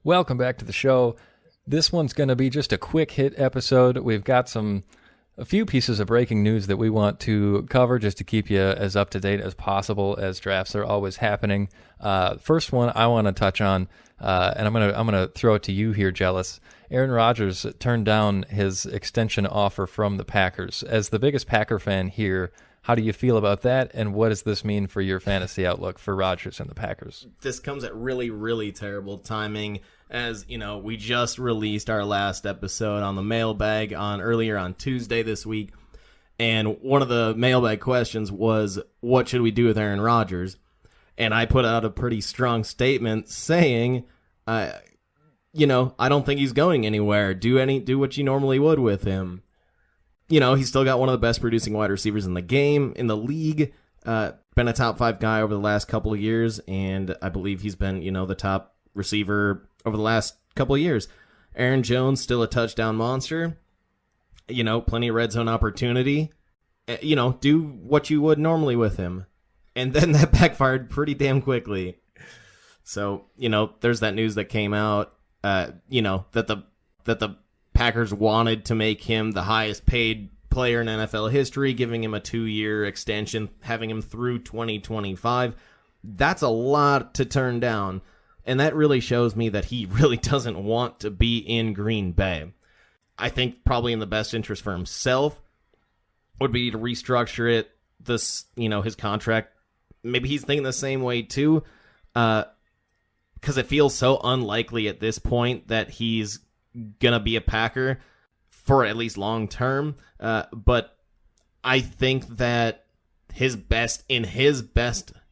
Welcome back to the show. This one's going to be just a quick hit episode. We've got a few pieces of breaking news that we want to cover just to keep you as up to date as possible as drafts are always happening. First one I want to touch on, and I'm gonna throw it to you here, Jealous. Aaron Rodgers turned down his extension offer from the Packers. As the biggest Packer fan here, how do you feel about that, and what does this mean for your fantasy outlook for Rodgers and the Packers? This comes at really, really terrible timing. As you know, we just released our last episode on the mailbag earlier on Tuesday this week, and one of the mailbag questions was, what should we do with Aaron Rodgers? And I put out a pretty strong statement saying, I don't think he's going anywhere. Do what you normally would with him. He's still got one of the best producing wide receivers in the league. Been a top 5 guy over the last couple of years, and I believe he's been, the top receiver over the last couple of years. Aaron Jones, still a touchdown monster. Plenty of red zone opportunity. Do what you would normally with him. And then that backfired pretty damn quickly. So, there's that news that came out, that the Packers wanted to make him the highest paid player in NFL history, giving him a 2-year extension, having him through 2025. That's a lot to turn down. And that really shows me that he really doesn't want to be in Green Bay. I think probably in the best interest for himself would be to restructure it, his contract. Maybe he's thinking the same way too, because it feels so unlikely at this point that he's gonna be a Packer for at least long term. But I think that his best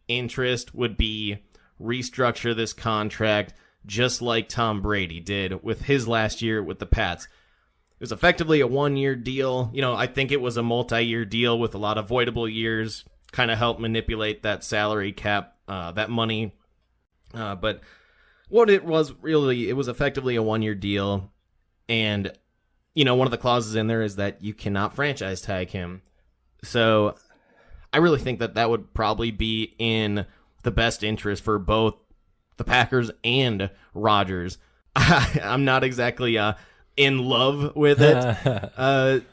interest would be restructure this contract just like Tom Brady did with his last year with the Pats. It was effectively a 1-year deal. I think it was a multi-year deal with a lot of voidable years, kind of helped manipulate that salary cap, that money. But what it was effectively a 1-year deal. And, one of the clauses in there is that you cannot franchise tag him. So I really think that would probably be in the best interest for both the Packers and Rodgers. I'm not exactly in love with it.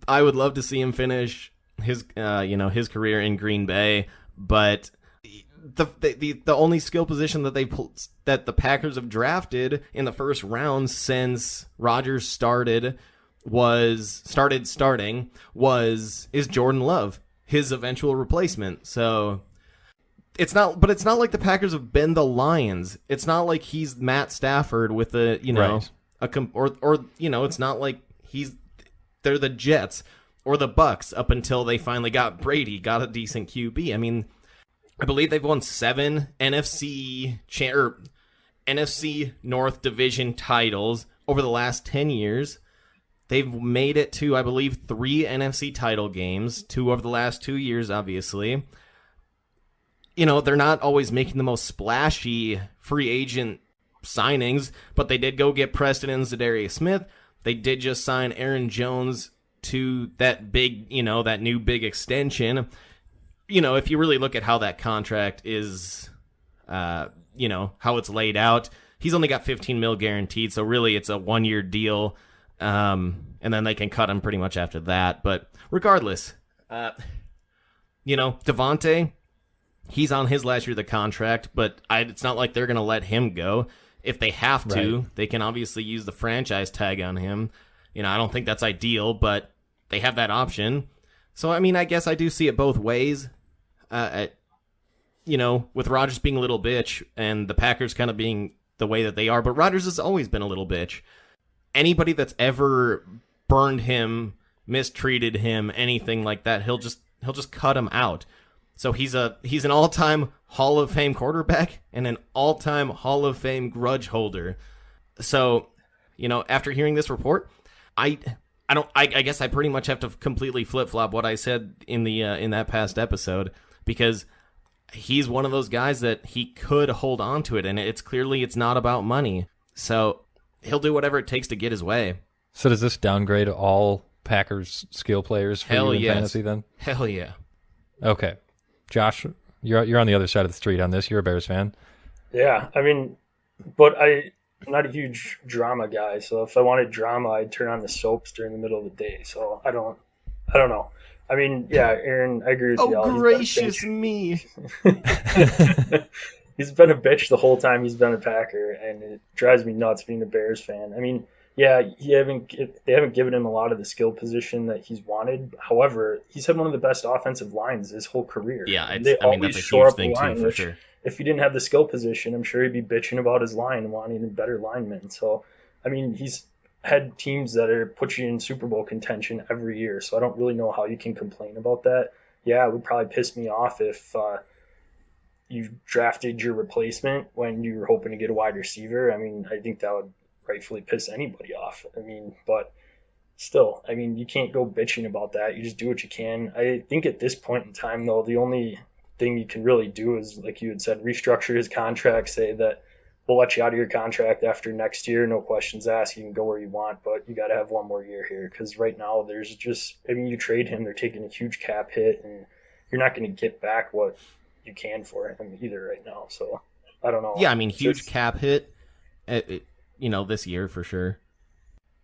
I would love to see him finish his career in Green Bay, but the only skill position that that the Packers have drafted in the first round since Rodgers starting is Jordan Love, his eventual replacement. So it's not like the Packers have been the Lions. It's not like he's Matt Stafford with right. It's not like they're the Jets or the Bucks up until they finally got Brady, got a decent QB. I mean, I believe they've won 7 NFC North Division titles over the last 10 years. They've made it to, I believe, 3 NFC title games, 2 over the last 2 years, obviously. They're not always making the most splashy free agent signings, but they did go get Preston and Zadarius Smith. They did just sign Aaron Jones to that big, that new big extension. If you really look at how that contract is, how it's laid out, he's only got $15 million guaranteed, so really it's a 1-year deal, and then they can cut him pretty much after that. But regardless, Devontae, he's on his last year of the contract, but it's not like they're going to let him go. If they have to, right, they can obviously use the franchise tag on him. I don't think that's ideal, but they have that option. So, I mean, I guess I do see it both ways. With Rodgers being a little bitch and the Packers kind of being the way that they are, but Rodgers has always been a little bitch. Anybody that's ever burned him, mistreated him, anything like that, he'll just cut him out. So he's an all-time Hall of Fame quarterback and an all-time Hall of Fame grudge holder. So, after hearing this report, I guess I pretty much have to completely flip-flop what I said in that past episode, because he's one of those guys that he could hold on to it, and it's not about money. So he'll do whatever it takes to get his way. So does this downgrade all Packers skill players for you in fantasy then? Hell yeah. Okay. Josh, you're on the other side of the street on this. You're a Bears fan. Yeah, I mean, but I'm not a huge drama guy. So if I wanted drama, I'd turn on the soaps during the middle of the day. So I don't know. I mean, yeah, Aaron, I agree with Oh, you. Al. He's been a gracious me. bitch. He's been a bitch the whole time he's been a Packer, and it drives me nuts being a Bears fan. I mean, yeah, they haven't given him a lot of the skill position that he's wanted. However, he's had one of the best offensive lines his whole career. Yeah, And they I mean, always that's a shore huge up the thing too, line, for which sure. if he didn't have the skill position, I'm sure he'd be bitching about his line and wanting a better lineman. So, I mean, he's had teams that are put you in Super Bowl contention every year. So I don't really know how you can complain about that. Yeah, it would probably piss me off if you drafted your replacement when you were hoping to get a wide receiver. I mean, I think that would rightfully piss anybody off. I mean, but still, I mean, you can't go bitching about that. You just do what you can. I think at this point in time, though, the only thing you can really do is, like you had said, restructure his contract, say that we'll let you out of your contract after next year, no questions asked. You can go where you want, but you got to have one more year here because right now there's just, I mean, you trade him, they're taking a huge cap hit, and you're not going to get back what you can for him either right now. So I don't know. Yeah, I mean, huge Just, cap hit, this year for sure.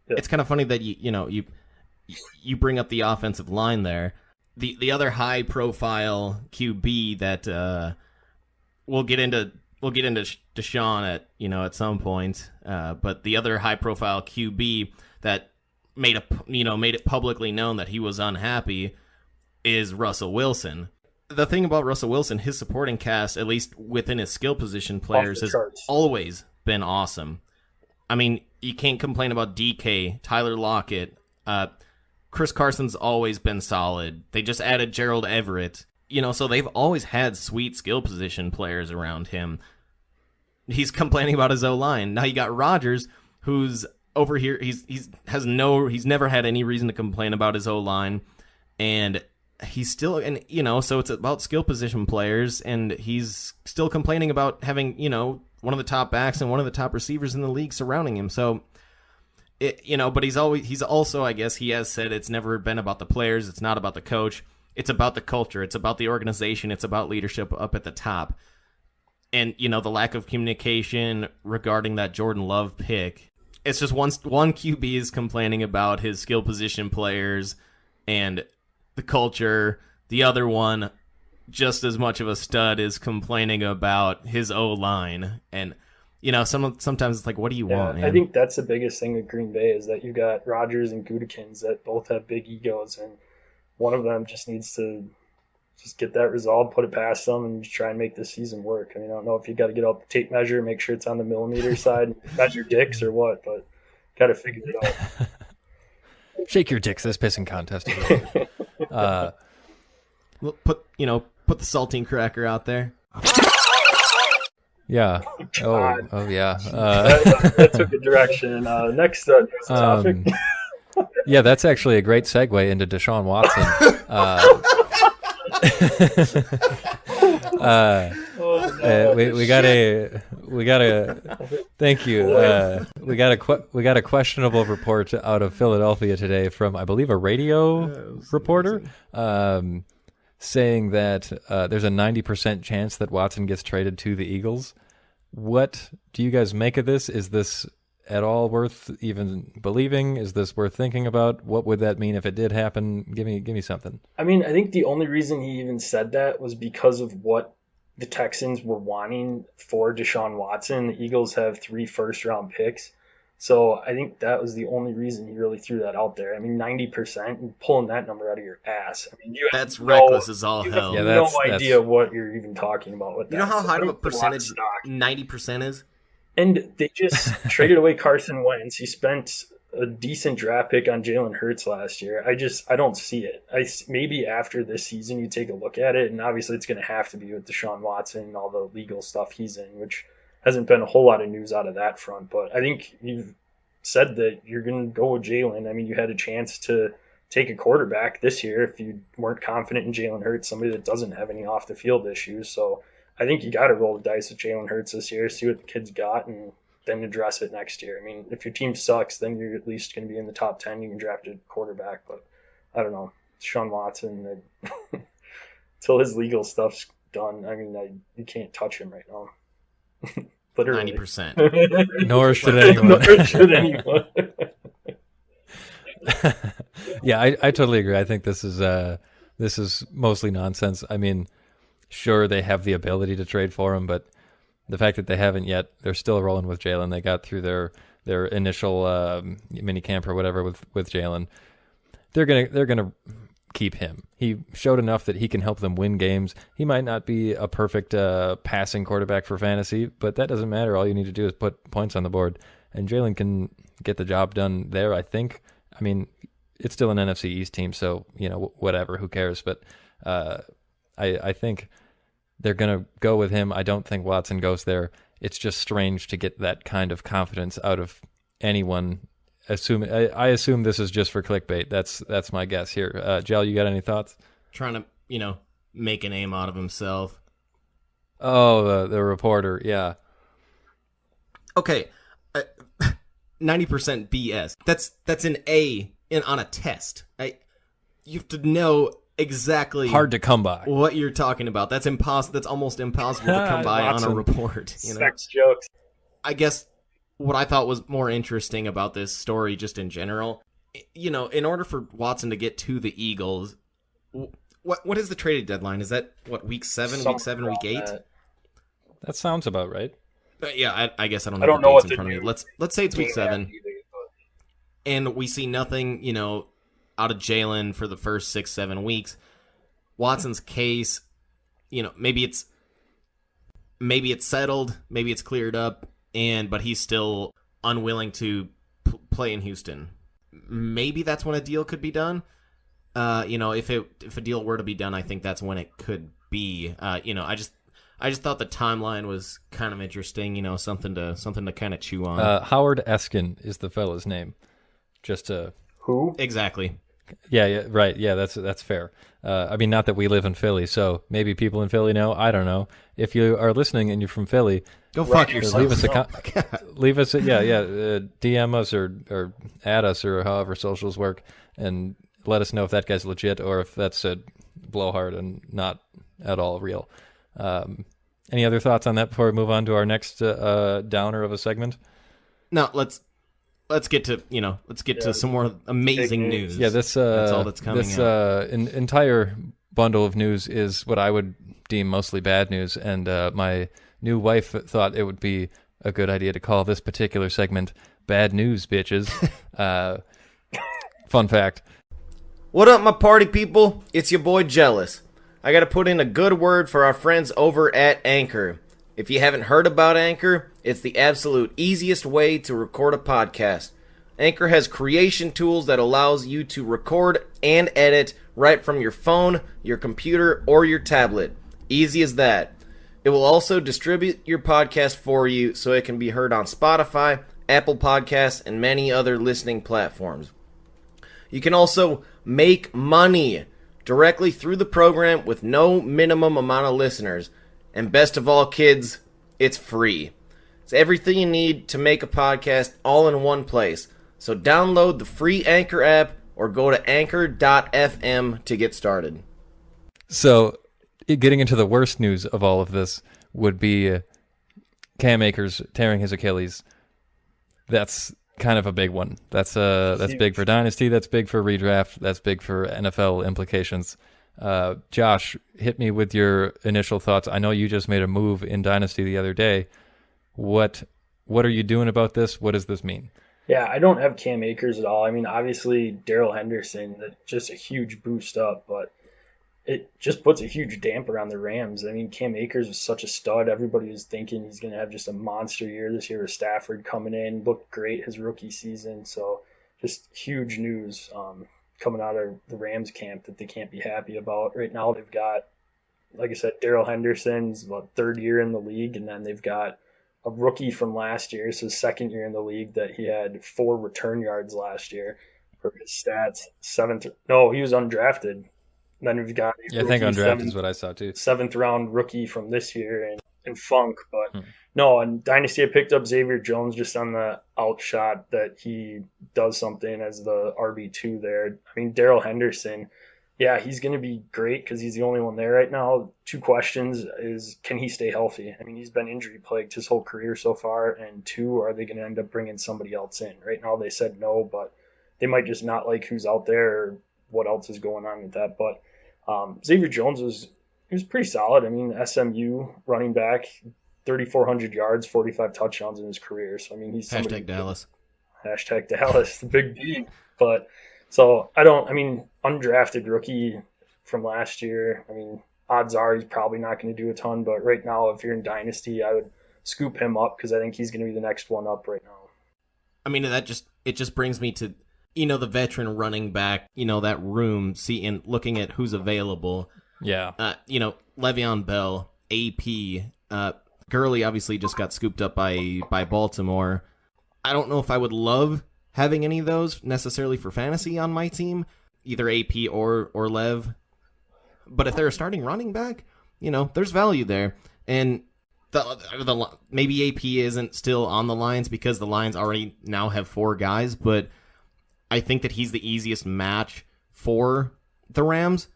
yeah, It's kind of funny that you bring up the offensive line there. The other high profile QB that we'll get into Deshaun at some point, but the other high profile QB that made it publicly known that he was unhappy is Russell Wilson. The thing about Russell Wilson, his supporting cast, at least within his skill position off players, the has charts. always been awesome. I mean, you can't complain about DK, Tyler Lockett. Chris Carson's always been solid. They just added Gerald Everett. So they've always had sweet skill position players around him. He's complaining about his O-line. Now you got Rodgers, who's over here. He's never had any reason to complain about his O-line, and he's still, so it's about skill position players, and he's still complaining about having, one of the top backs and one of the top receivers in the league surrounding him. So, but he's also, I guess he has said it's never been about the players. It's not about the coach. It's about the culture. It's about the organization. It's about leadership up at the top. And, the lack of communication regarding that Jordan Love pick. It's just one QB is complaining about his skill position players and the culture. The other one, just as much of a stud, is complaining about his O-line. And, sometimes it's like, what do you want, man? I think that's the biggest thing with Green Bay is that you got Rodgers and Gutekunst that both have big egos, and one of them just needs to just get that resolved, put it past them, and just try and make this season work. I mean, I don't know if you got to get out the tape measure, make sure it's on the millimeter side, measure dicks or what, but got to figure it out. Shake your dicks, this pissing contest. Put the saltine cracker out there. Yeah. Oh, yeah. That took a direction. Next topic. Yeah, that's actually a great segue into Deshaun Watson. We got a thank you. We got a questionable report out of Philadelphia today from, I believe, a radio reporter, saying that there's a 90% chance that Watson gets traded to the Eagles. What do you guys make of this? Is this at all worth even believing? Is this worth thinking about? What would that mean if it did happen? Give me something. I mean, I think the only reason he even said that was because of what the Texans were wanting for Deshaun Watson. The Eagles have 3 first-round picks. So I think that was the only reason he really threw that out there. I mean, 90%, and pulling that number out of your ass. I mean, that's reckless as all hell. You have no idea what you're even talking about with that. You know how high of a percentage 90% is? And they just traded away Carson Wentz. He spent a decent draft pick on Jalen Hurts last year. I don't see it. Maybe after this season you take a look at it, and obviously it's going to have to be with Deshaun Watson and all the legal stuff he's in, which hasn't been a whole lot of news out of that front. But I think you've said that you're going to go with Jalen. I mean, you had a chance to take a quarterback this year if you weren't confident in Jalen Hurts, somebody that doesn't have any off the field issues. So I think you got to roll the dice with Jalen Hurts this year, see what the kid's got, and then address it next year. I mean, if your team sucks, then you're at least going to be in the top 10. You can draft a quarterback, but I don't know. Deshaun Watson, until his legal stuff's done, I mean, you can't touch him right now. Literally. 90%. Nor should anyone. Nor should anyone. Yeah, I totally agree. I think this is mostly nonsense. I mean, sure, they have the ability to trade for him, but the fact that they haven't yet, they're still rolling with Jalen. They got through their initial mini camp or whatever with Jalen. They're gonna keep him. He showed enough that he can help them win games. He might not be a perfect passing quarterback for fantasy, but that doesn't matter. All you need to do is put points on the board, and Jalen can get the job done there, I think. I mean, it's still an NFC East team, so, whatever, who cares? But I think they're going to go with him. I don't think Watson goes there. It's just strange to get that kind of confidence out of anyone. I assume this is just for clickbait. That's my guess here. Jell, you got any thoughts? Trying to, make a name out of himself. Oh, the reporter, yeah. Okay, 90% BS. That's an A on a test. You have to know exactly hard to come by what you're talking about. That's impossible. That's almost impossible to come by on a report. Sex jokes. I guess what I thought was more interesting about this story, just in general, in order for Watson to get to the Eagles, what is the trading deadline? Is that week 7, week 8? That sounds about right. Yeah, I guess I don't know the what dates in front of me. Let's say it's week 7, and we see nothing, out of Jalen for the first 6-7 weeks. Watson's case, maybe it's settled, maybe it's cleared up, but he's still unwilling to play in Houston. Maybe that's when a deal could be done. If a deal were to be done, I think that's when it could be. I just thought the timeline was kind of interesting. Something to kind of chew on. Howard Eskin is the fella's name. Just to who exactly? Yeah, right. Yeah, that's fair. I mean, not that we live in Philly, so maybe people in Philly know. I don't know. If you are listening and you're from Philly, go fuck yourself. Leave us DM us or add us or however socials work, and let us know if that guy's legit or if that's a blowhard and not at all real. Any other thoughts on that before we move on to our next downer of a segment? No, let's get to some more amazing news. Yeah, that's all that's coming out. This entire bundle of news is what I would deem mostly bad news, and my new wife thought it would be a good idea to call this particular segment "Bad News, Bitches." Fun fact. What up, my party people? It's your boy Jealous. I got to put in a good word for our friends over at Anchor. If you haven't heard about Anchor, it's the absolute easiest way to record a podcast. Anchor has creation tools that allows you to record and edit right from your phone, your computer, or your tablet. Easy as that. It will also distribute your podcast for you so it can be heard on Spotify, Apple Podcasts, and many other listening platforms. You can also make money directly through the program with no minimum amount of listeners. And best of all, kids, it's free. It's everything you need to make a podcast all in one place. So download the free Anchor app or go to anchor.fm to get started. So getting into the worst news of all of this would be Cam Akers tearing his Achilles. That's kind of a big one. That's big for Dynasty. That's big for redraft. That's big for NFL implications. Josh, hit me with your initial thoughts. I know you just made a move in Dynasty the other day. What are you doing about this? What does this mean? Yeah, I don't have Cam Akers at all. I mean, obviously, Darrell Henderson, that's just a huge boost up, but it just puts a huge damper on the Rams. I mean, Cam Akers was such a stud. Everybody was thinking he's going to have just a monster year this year with Stafford coming in. Looked great his rookie season. So just huge news coming out of the Rams camp that they can't be happy about. Right now they've got, like I said, Darrell Henderson's third year in the league, and then they've got a rookie from last year, so his second year in the league, that he had 4 return yards last year for his stats. He was undrafted. Then we've got I think undrafted is what I saw too. 7th round rookie from this year and Funk, but no, in Dynasty I picked up Xavier Jones just on the outshot that he does something as the RB2 there. I mean, Darrell Henderson, Yeah, he's going to be great because he's the only one there right now. Two questions is, can he stay healthy? I mean, he's been injury plagued his whole career so far. And two, are they going to end up bringing somebody else in? Right now they said no, but they might just not like who's out there or what else is going on with that. But Xavier Jones was pretty solid. I mean, SMU running back, 3,400 yards, 45 touchdowns in his career. So I mean, he's somebody. Hashtag Dallas. Hashtag Dallas, the big D. But I mean, undrafted rookie from last year, I mean, odds are he's probably not going to do a ton. But right now, if you're in Dynasty, I would scoop him up because I think he's going to be the next one up right now. I mean, it just brings me to, the veteran running back, that room, seeing, looking at who's available. Yeah. Le'Veon Bell, AP, Gurley obviously just got scooped up by Baltimore. I don't know if I would love having any of those necessarily for fantasy on my team, either AP or Lev. But if they're a starting running back, there's value there. And the maybe AP isn't still on the Lions because the Lions already now have 4 guys, but I think that he's the easiest match for the Rams.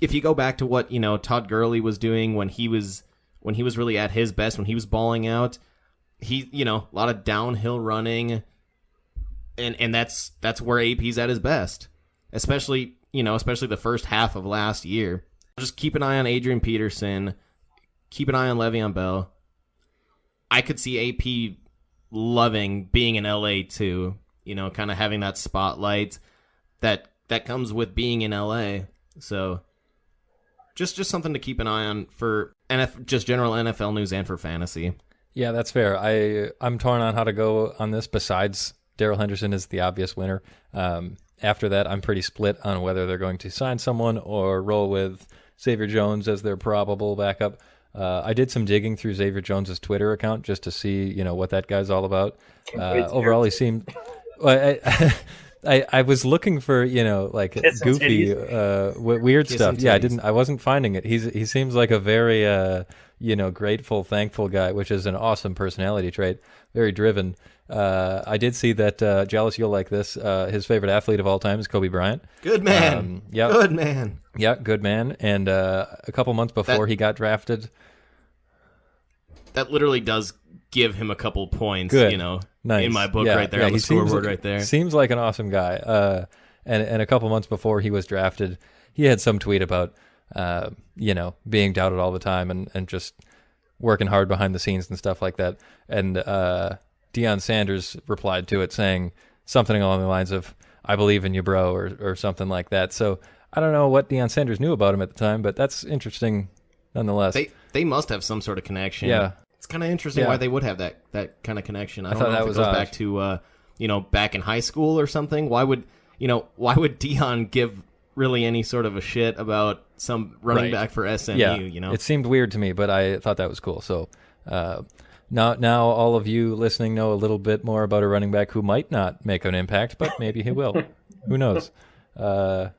If you go back to what, Todd Gurley was doing when he was really at his best, when he was balling out, he, a lot of downhill running, and that's where AP's at his best, especially the first half of last year. Just keep an eye on Adrian Peterson, keep an eye on Le'Veon Bell. I could see AP loving being in LA too, kind of having that spotlight that comes with being in LA. So just something to keep an eye on for just general NFL news and for fantasy. Yeah, that's fair. I'm torn on how to go on this. Besides, Darrell Henderson is the obvious winner. After that, I'm pretty split on whether they're going to sign someone or roll with Xavier Jones as their probable backup. I did some digging through Xavier Jones's Twitter account just to see, what that guy's all about. Overall, he seemed. I was looking for, like goofy, weird stuff. Yeah, I wasn't finding it. He seems like a very, grateful, thankful guy, which is an awesome personality trait. Very driven. I did see that, Jealous, you'll like this. His favorite athlete of all time is Kobe Bryant. Good man. Yeah. Good man. Yeah, good man. And a couple months before he got drafted. That literally does give him a couple points, Good. Nice. In my book right there on the scoreboard right there. Seems like an awesome guy. And a couple months before he was drafted, he had some tweet about, being doubted all the time and just working hard behind the scenes and stuff like that. And Deion Sanders replied to it saying something along the lines of, "I believe in you, bro," or something like that. So I don't know what Deion Sanders knew about him at the time, but that's interesting nonetheless. They must have some sort of connection. Yeah. It's kind of interesting why they would have that kind of connection. I don't thought know that if was it goes odd. back to back in high school or something. Why would Deion give really any sort of a shit about some running back for SMU? Yeah. It seemed weird to me, but I thought that was cool. So now all of you listening know a little bit more about a running back who might not make an impact, but maybe he will. Who knows? But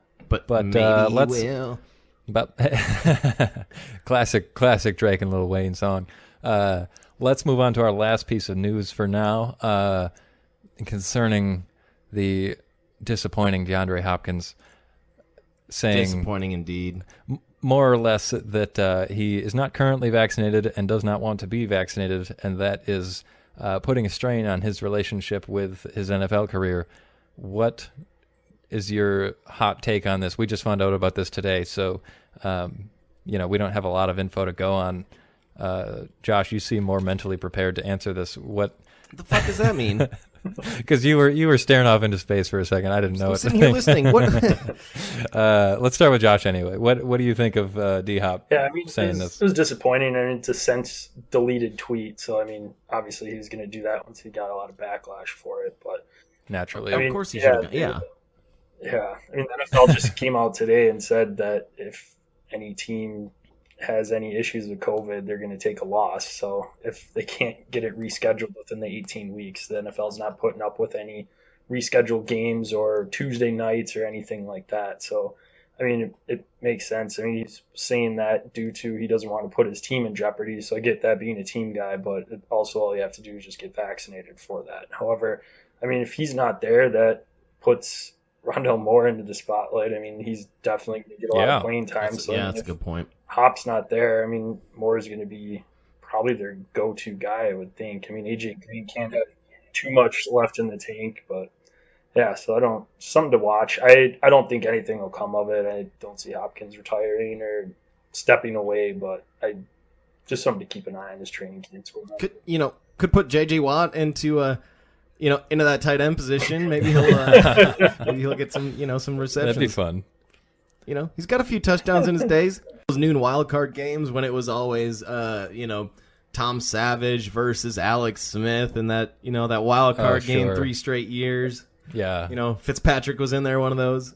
maybe let's. he will. But classic Drake and Lil Wayne song. Let's move on to our last piece of news for now, concerning the disappointing DeAndre Hopkins, saying Disappointing indeed. more or less that he is not currently vaccinated and does not want to be vaccinated, and that is putting a strain on his relationship with his NFL career. What is your hot take on this? We just found out about this today, so we don't have a lot of info to go on. Josh, you seem more mentally prepared to answer this. What the fuck does that mean? Because you were staring off into space for a second. I didn't know I'm it. sitting here listening. What? Let's start with Josh anyway. What do you think of D-Hop saying this? It was disappointing, and it's a since deleted tweet. So, I mean, obviously he was going to do that once he got a lot of backlash for it. But Naturally. of course he should have. Yeah. Yeah. I mean, the NFL just came out today and said that if any team has any issues with COVID, they're going to take a loss. So if they can't get it rescheduled within the 18 weeks, the NFL's not putting up with any rescheduled games or Tuesday nights or anything like that. So, I mean, it makes sense. I mean, he's saying that due to he doesn't want to put his team in jeopardy. So I get that being a team guy, but also all you have to do is just get vaccinated for that. However, I mean, if he's not there, that puts Rondell Moore into the spotlight. I mean, he's definitely going to get a lot of playing time. That's, so I mean, that's a good point. Hop's not there. I mean, Moore is going to be probably their go-to guy, I would think. I mean, AJ Green can't have too much left in the tank, but yeah, so something to watch. I don't think anything will come of it. I don't see Hopkins retiring or stepping away, but just something to keep an eye on this training camp. Could put JJ Watt into into that tight end position. Maybe he'll get some receptions. That'd be fun. He's got a few touchdowns in his days. Those noon wild card games when it was always Tom Savage versus Alex Smith and that wild card game 3 straight years. Yeah. Fitzpatrick was in there, one of those.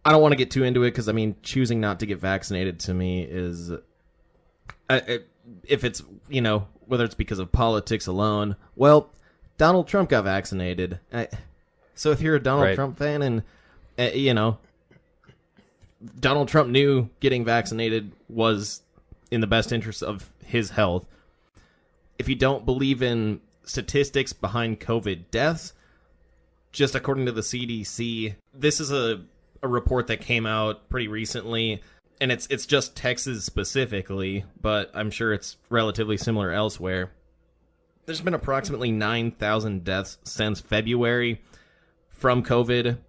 I don't want to get too into it because, I mean, choosing not to get vaccinated to me is, if it's, whether it's because of politics alone, well, Donald Trump got vaccinated. So if you're a Donald Trump fan and, Donald Trump knew getting vaccinated was in the best interest of his health. If you don't believe in statistics behind COVID deaths, just according to the CDC, this is a report that came out pretty recently, and it's just Texas specifically, but I'm sure it's relatively similar elsewhere. There's been approximately 9,000 deaths since February from COVID,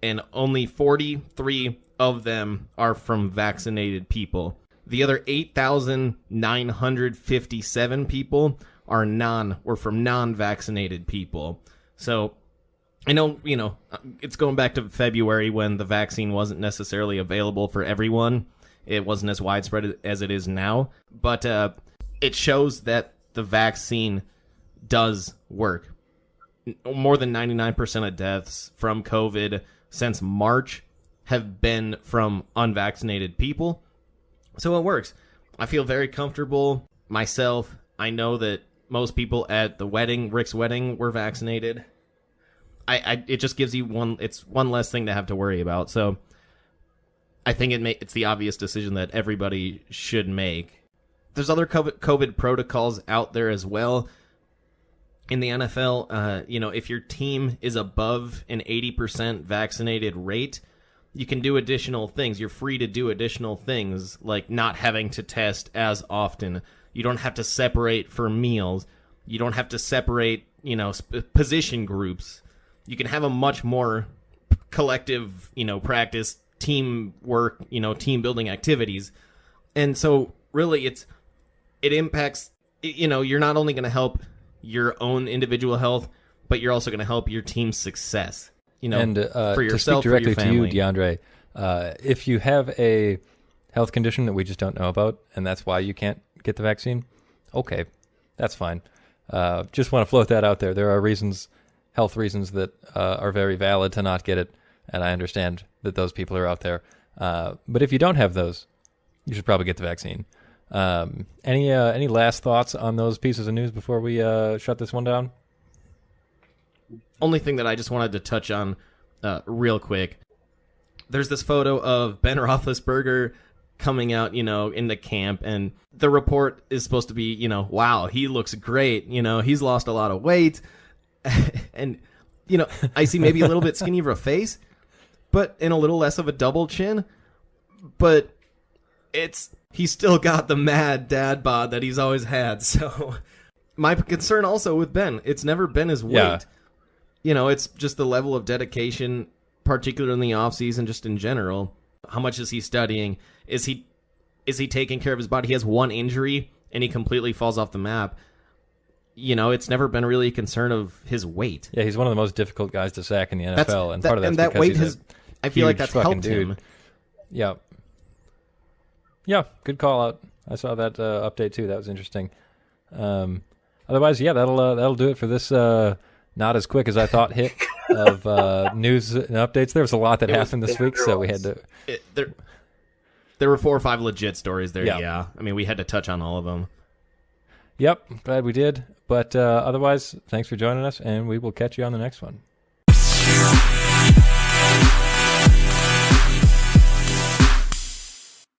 and only 43 of them are from vaccinated people. The other 8,957 people were from non-vaccinated people. So I know, it's going back to February when the vaccine wasn't necessarily available for everyone. It wasn't as widespread as it is now. But it shows that the vaccine does work. More than 99% of deaths from COVID since March have been from unvaccinated people. So it works. I feel very comfortable myself. I know that most people at the wedding, Rick's wedding, were vaccinated. It just gives you one less thing to have to worry about. So I think it's the obvious decision that everybody should make. There's other COVID protocols out there as well. In the NFL, if your team is above an 80% vaccinated rate, you can do additional things. You're free to do additional things, like not having to test as often. You don't have to separate for meals. You don't have to separate, position groups. You can have a much more collective, practice, teamwork, team building activities. And so really it impacts, you're not only going to help your own individual health, but you're also going to help your team's success, and for yourself, to speak directly for your family. to you, DeAndre, if you have a health condition that we just don't know about, and that's why you can't get the vaccine, okay, that's fine. Just want to float that out there. There are health reasons that are very valid to not get it, and I understand that those people are out there. But if you don't have those, you should probably get the vaccine. Any last thoughts on those pieces of news before we shut this one down? Only thing that I just wanted to touch on real quick. There's this photo of Ben Roethlisberger coming out, into camp, and the report is supposed to be, wow, he looks great. He's lost a lot of weight. And, I see maybe a little bit skinnier of a face, but in a little less of a double chin. But he's still got the mad dad bod that he's always had. So my concern also with Ben, it's never been his weight. Yeah. It's just the level of dedication, particularly in the offseason, just in general. How much is he studying? Is he taking care of his body? He has one injury and he completely falls off the map. It's never been really a concern of his weight. Yeah, he's one of the most difficult guys to sack in the NFL, and part of that's that because weight I feel like that's helped him. Yeah. Yeah, good call out. I saw that update too. That was interesting. Otherwise, yeah, that'll do it for this not as quick as I thought hit of news and updates. There was a lot that happened this week, so we had to. There were 4 or 5 legit stories there. Yeah, I mean, we had to touch on all of them. Yep, glad we did. But otherwise, thanks for joining us, and we will catch you on the next one.